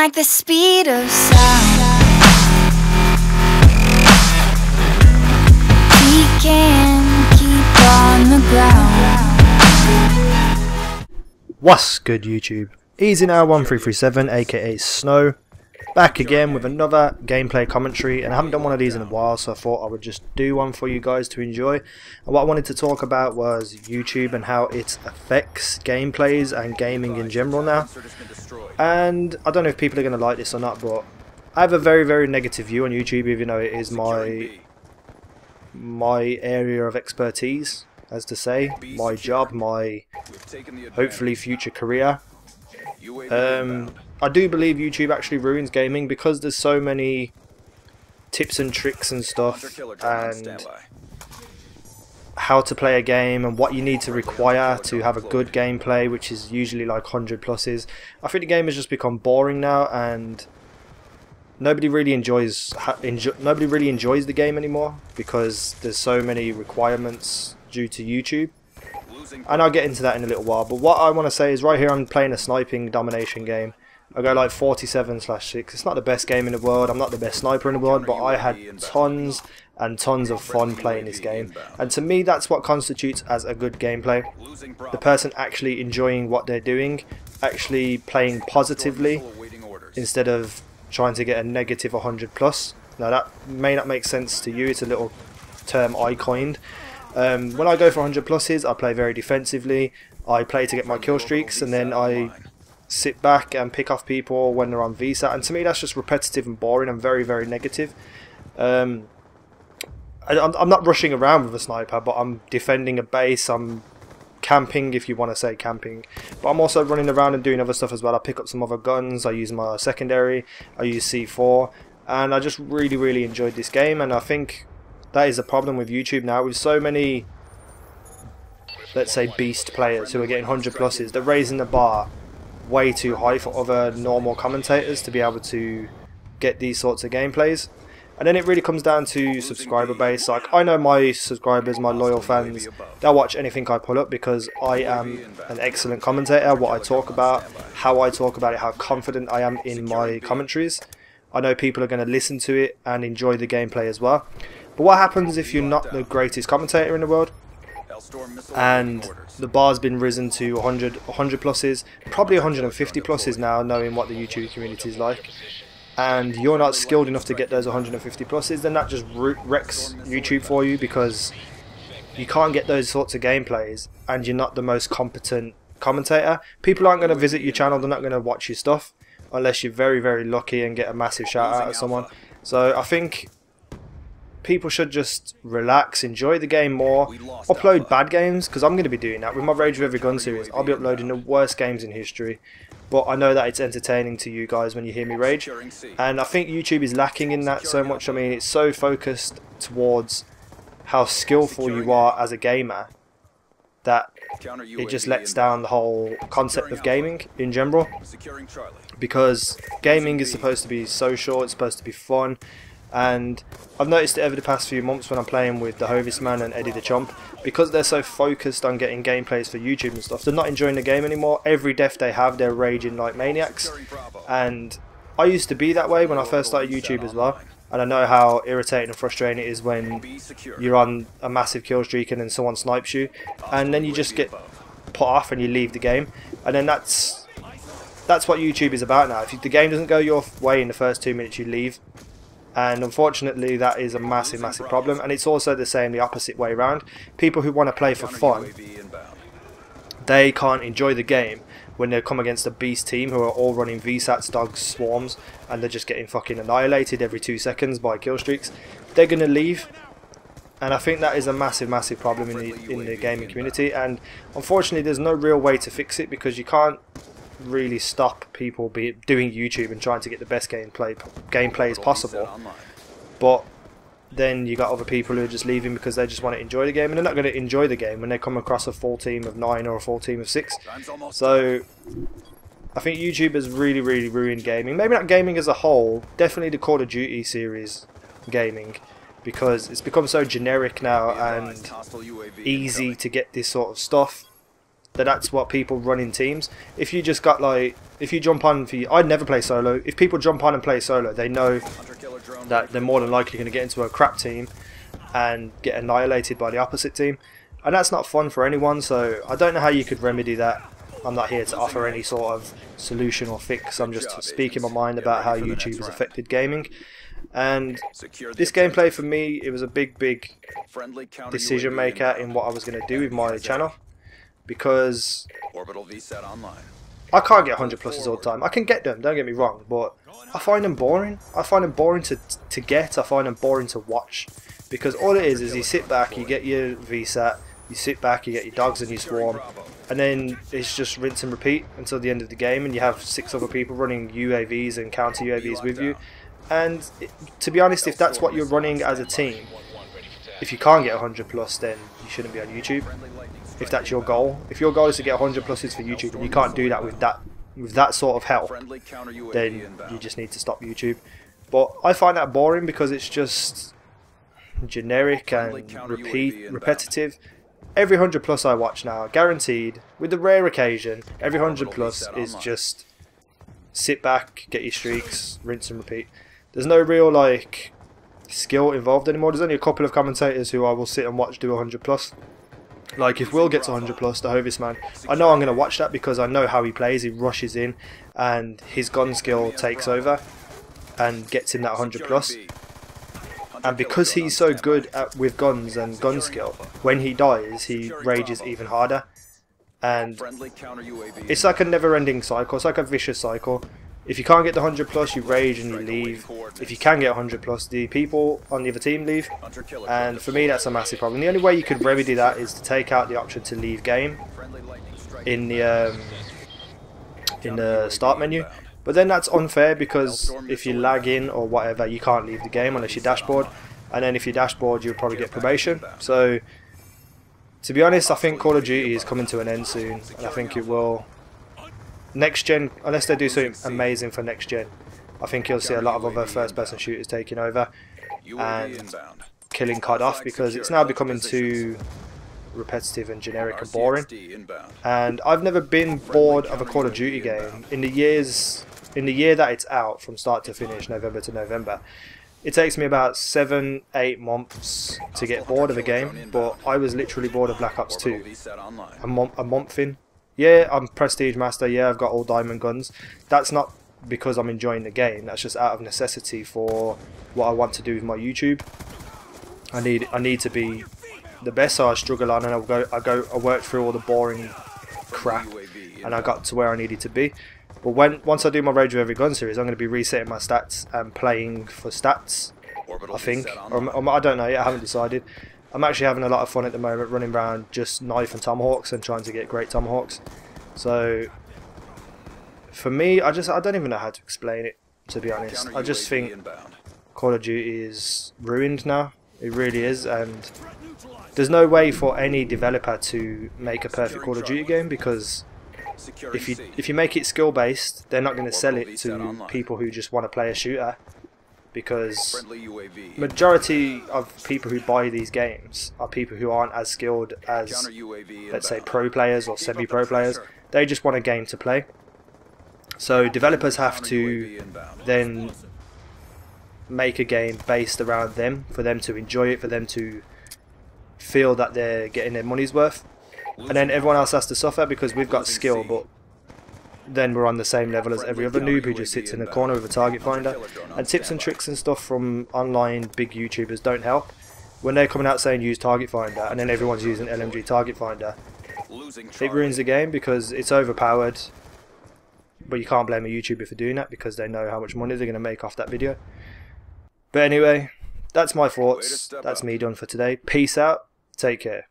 like the speed of sound. We can keep on the ground. What's good, YouTube? Easy Now 1337 aka Snow, back again with another gameplay commentary, and I haven't done one of these in a while, so I thought I would just do one for you guys to enjoy. And what I wanted to talk about was YouTube and how it affects gameplays and gaming in general now. And I don't know if people are going to like this or not, but I have a very negative view on YouTube, even though it is my area of expertise, as to say, my job, my hopefully future career. I do believe YouTube actually ruins gaming because there's so many tips and tricks and stuff, and how to play a game and what you need to require to have a good gameplay, which is usually like 100 pluses. I think the game has just become boring now, and nobody really enjoys the game anymore because there's so many requirements due to YouTube. And I'll get into that in a little while, but what I want to say is right here I'm playing a sniping domination game. I go like 47/6. It's not the best game in the world, I'm not the best sniper in the world, but I had tons and tons of fun playing this game. And to me, that's what constitutes as a good gameplay. The person actually enjoying what they're doing, actually playing positively instead of trying to get a negative 100 plus. Now that may not make sense to you, it's a little term I coined. When I go for 100 pluses, I play very defensively. I play to get my kill streaks, and then I sit back and pick off people when they're on VSAT. And to me, that's just repetitive and boring and very negative. I'm not rushing around with a sniper, but I'm defending a base. I'm camping, if you want to say camping. But I'm also running around and doing other stuff as well. I pick up some other guns. I use my secondary. I use C4, and I just really enjoyed this game. And I think that is a problem with YouTube now, with so many, let's say, beast players who are getting 100 pluses. They're raising the bar way too high for other normal commentators to be able to get these sorts of gameplays. And then it really comes down to subscriber base. Like, I know my subscribers, my loyal fans, they'll watch anything I put up because I am an excellent commentator. What I talk about, how I talk about it, how confident I am in my commentaries. I know people are going to listen to it and enjoy the gameplay as well. But what happens if you're not the greatest commentator in the world, and the bar's been risen to 100 pluses, probably 150 pluses now, knowing what the YouTube community is like, and you're not skilled enough to get those 150 pluses? Then that just wrecks YouTube for you, because you can't get those sorts of gameplays and you're not the most competent commentator. People aren't going to visit your channel, they're not going to watch your stuff unless you're very lucky and get a massive shout out of someone. So I think people should just relax, enjoy the game more, upload bad games, because I'm going to be doing that with my Rage with Every Gun series. I'll be uploading the worst games in history, but I know that it's entertaining to you guys when you hear me rage, and I think YouTube is lacking in that so much. I mean, it's so focused towards how skillful you are as a gamer that it just lets down the whole concept of gaming in general, because gaming is supposed to be social, it's supposed to be fun. And I've noticed it over the past few months when I'm playing with the Hovis Man and Eddie the Chomp, because they're so focused on getting gameplays for YouTube and stuff, they're not enjoying the game anymore. Every death they have, they're raging like maniacs. And I used to be that way when I first started YouTube as well, and I know how irritating and frustrating it is when you're on a massive kill streak and then someone snipes you, and then you just get put off and you leave the game. And then that's what YouTube is about now. If the game doesn't go your way in the first 2 minutes, you leave. And unfortunately, that is a massive problem. And it's also the same the opposite way around. People who want to play for fun, they can't enjoy the game when they come against a beast team who are all running VSATs, dogs, swarms, and they're just getting fucking annihilated every 2 seconds by kill streaks. They're going to leave. And I think that is a massive problem in the gaming community. And unfortunately, there's no real way to fix it, because you can't really stop people doing YouTube and trying to get the best gameplay as possible. But then you got other people who are just leaving because they just want to enjoy the game, and they're not going to enjoy the game when they come across a full team of 9 or a full team of 6. So I think YouTube has really ruined gaming. Maybe not gaming as a whole, definitely the Call of Duty series gaming, because it's become so generic now and easy to get this sort of stuff, that's what people run in teams. If you just got like if you jump on I'd never play solo. If people jump on and play solo, they know that they're more than likely going to get into a crap team and get annihilated by the opposite team, and that's not fun for anyone. So I don't know how you could remedy that. I'm not here to offer any sort of solution or fix. I'm just speaking my mind about how YouTube has affected gaming. And this gameplay for me, it was a big decision maker in what I was going to do with my channel, because I can't get 100 pluses all the time. I can get them, don't get me wrong, but I find them boring. I find them boring to get. I find them boring to watch, because all it is you sit back, you get your VSAT, you sit back, you get your dogs and you swarm, and then it's just rinse and repeat until the end of the game, and you have 6 other people running UAVs and counter UAVs with you. And to be honest, if that's what you're running as a team, if you can't get 100 plus, then you shouldn't be on YouTube. If that's your goal, if your goal is to get 100 pluses for YouTube and you can't do that with that sort of help, then you just need to stop YouTube. But I find that boring because it's just generic and repetitive. Every 100 plus I watch now, guaranteed, with the rare occasion, every 100 plus is just sit back, get your streaks, rinse and repeat. There's no real like skill involved anymore. There's only a couple of commentators who I will sit and watch do 100 plus. Like if Will gets 100 plus, the Hovis man, I know I'm going to watch that because I know how he plays. He rushes in and his gun skill takes over and gets him that 100 plus. And because he's so good with guns and gun skill, when he dies he rages even harder. And it's like a never-ending cycle. It's like a vicious cycle. If you can't get the 100 plus, you rage and you leave. If you can get 100 plus, the people on the other team leave. And for me, that's a massive problem. The only way you could remedy that is to take out the option to leave game in the start menu. But then that's unfair, because if you lag in or whatever, you can't leave the game unless you dashboard. And then if you dashboard, you'll probably get probation. So to be honest, I think Call of Duty is coming to an end soon, and I think it will. Next gen, unless they do something amazing for next gen, I think you'll see a lot of other first-person shooters taking over and killing COD off, because it's now becoming too repetitive and generic and boring. And I've never been bored of a Call of Duty game in the year that it's out, from start to finish, November to November. It takes me about 7-8 months to get bored of a game, but I was literally bored of Black Ops 2 a month in. Yeah, I'm Prestige Master, yeah, I've got all diamond guns. That's not because I'm enjoying the game, that's just out of necessity for what I want to do with my YouTube. I need to be the best, so I struggle on, and I worked through all the boring crap and I got to where I needed to be. But once I do my Rage of Every Gun series, I'm going to be resetting my stats and playing for stats, I think. Or I don't know yet, I haven't decided. I'm actually having a lot of fun at the moment, running around just knife and tomahawks and trying to get great tomahawks. So for me, I don't even know how to explain it, to be honest. I just think Call of Duty is ruined now. It really is, and there's no way for any developer to make a perfect Call of Duty game, because if you make it skill based, they're not going to sell it to people who just want to play a shooter, because majority of people who buy these games are people who aren't as skilled as, let's say, pro players or semi-pro players. They just want a game to play. So developers have to then make a game based around them, for them to enjoy it, for them to feel that they're getting their money's worth. And then everyone else has to suffer because we've got skill, but then we're on the same level as every other noob who just sits in a corner with a target finder. And tips and tricks and stuff from online big YouTubers don't help. When they're coming out saying use target finder and then everyone's using LMG target finder, it ruins the game because it's overpowered. But you can't blame a YouTuber for doing that because they know how much money they're going to make off that video. But anyway, that's my thoughts. That's me done for today. Peace out. Take care.